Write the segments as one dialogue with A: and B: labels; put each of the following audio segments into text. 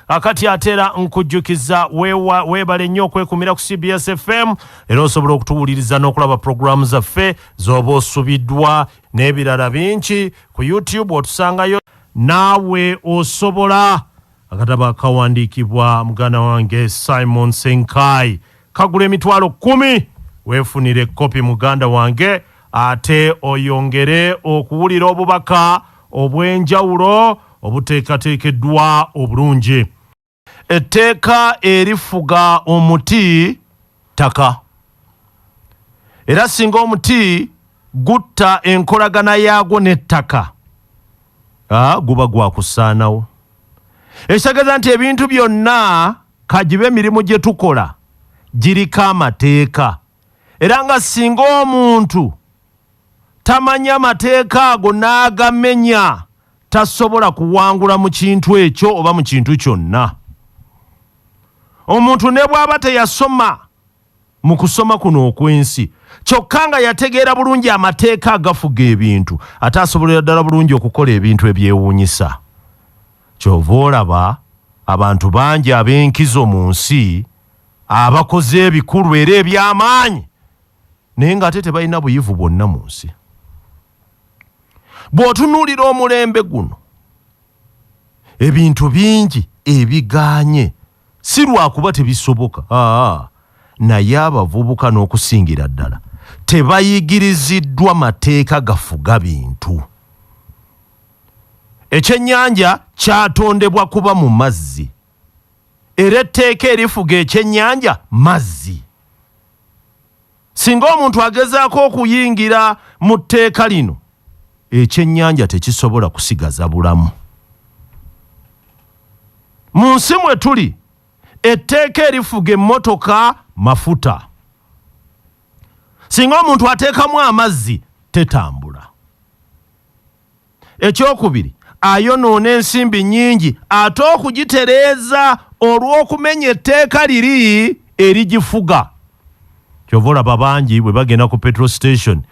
A: akati atera nkujjukiza weebale nnyo okwekumira ku CBS FM era osobola okutuwuliriza n'okulaba programu zaffe z'oba osubiddwa n'ebirala bingi ku YouTube otusangayo Naawe Osobola akatabo akawandiikibwa muganda wange Simon Ssenkaayi kagula $10,000 weefunire kopi muganda wange ate oyongere okuwulira obubaka obw'enjawulo obuteekateekeddwa obulungi. Etteeka erifuga omuti ttaka. Era singa omuti gutta enkolagana yaagwo n'ettaka guba gwakusaanawo. Ekitegeeza nti ebintu byonna kagibe emirimu gye tukola giriko amateeka. Era nga singa omuntu tamanya amateeka ago n'agamenya tasobola kuwangula mu kintu ekyo oba mu kintu kyonna. Omuntu ne bw'aba teyasoma mu kusoma kuno okwensi kyokka nga yategeera bulungi amateeka agafuga ebintu ate asobolera ddala bulungi okukola ebintu ebyewuunyisa. Kyova olaba abantu bangi ab'enkizo mu nsi abakoze ebikulu era eby'amaanyi naye ng'ate tebalina buyivu bwonna mu nsi. Bw'otunuulira omulembe guno ebintu bingi ebigaanye si lwakuba tebisoboka naye abavubuka n'okusingira ddala tebayigiriziddwa mateeka gafuga bintu. Ekyennyanja kyatondebwa kuba mu mazzi era etteeka erifuga ekyennyanja mazzi. Singa omuntu agezaako okuyingira mu tteeka lino ekyennyanja tekisobola kusigaza bulamu. Mu nsi mwe tuli etteeka erifuga emmotoka mafuta. Singa omuntu ateekamu amazzi tetambula. Ekyokubiri ayonoona ensimbi nnyingi ate okugitereeza olw'okumenya etteeka liri erigifuga. Kyova olaba bangi bwe bagenda ku petrol station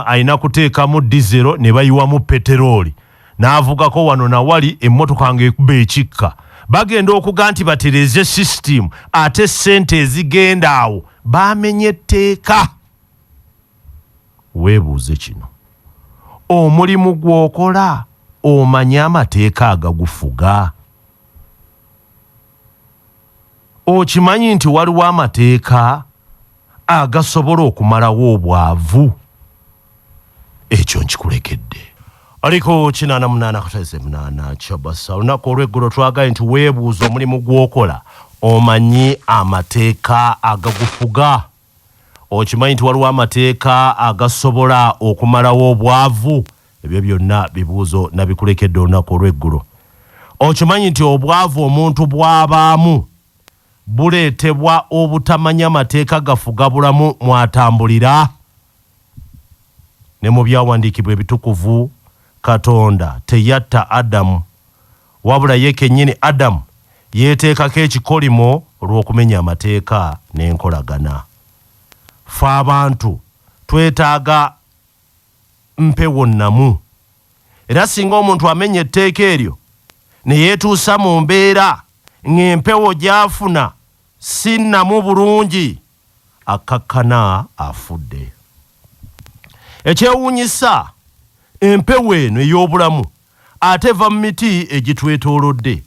A: alina kuteekamu dizero ne bayiwamu peterooli n'avugako wano na wali emmotoka ng'ekuba ekikka. Bagenda okuga nti batereeze sisitimu ate ssente ezigenda awo baamenye etteeka. Weebuuze kino, omulimu gw'okola omanye amateeka agagufuga? Okimanyi nti waliwo amateeka agasobola okumalawo obwavu? Ekyo nkikulekedde. Aliko 88 Chabasa olunaku olw'eggulo twagaye nti weebuuza omulimu gw'okola omanyi amateeka agagufuga. Okimanyi nti waliwo amateeka agasobola okumalawo obwavu? Ebyo byonna bibuuzo nabikulekedde olunaku olw'eggulo. Okimanyi nti obwavu omuntu bw'abaamu buleetebwa obutamanya amateeka gafuga bulamu mwatambulira? Ne mu byawandiikibwa ebitukuvu Katonda teyatta Adamu wabula ye kennyini Adamu yeeteekako ekikolimo olw'okumenya amateeka n'enkolagana. Ffe abantu twetaaga mpewo nnamu. Era singa omuntu amenya etteeka eryo ne yeetuusa mu mbeera ng'empewo gy'afuna si nnamu bulungi akakkana afudde. Ekyewuunyisa empewo eno ey'obulamu ate eva mu miti egitwetoolodde.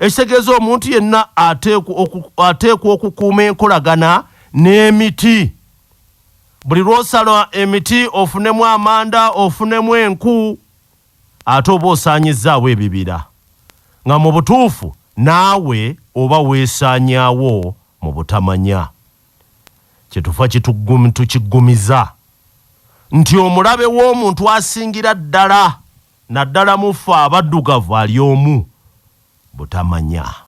A: Ekitegeeza omuntu yenna ateekwa okukuuma enkolagana n'emiti. Buli lw'osala emiti ofunemu amanda ofunemu enku ate oba osaanyizaawo ebibira nga mu butuufu naawe oba weesaanyaawo mu butamanya. Kyetufa tukiggumiza nti omulabe w'omuntu asingira ddala naddala mu ffe abaddugavu ali omu butamanya.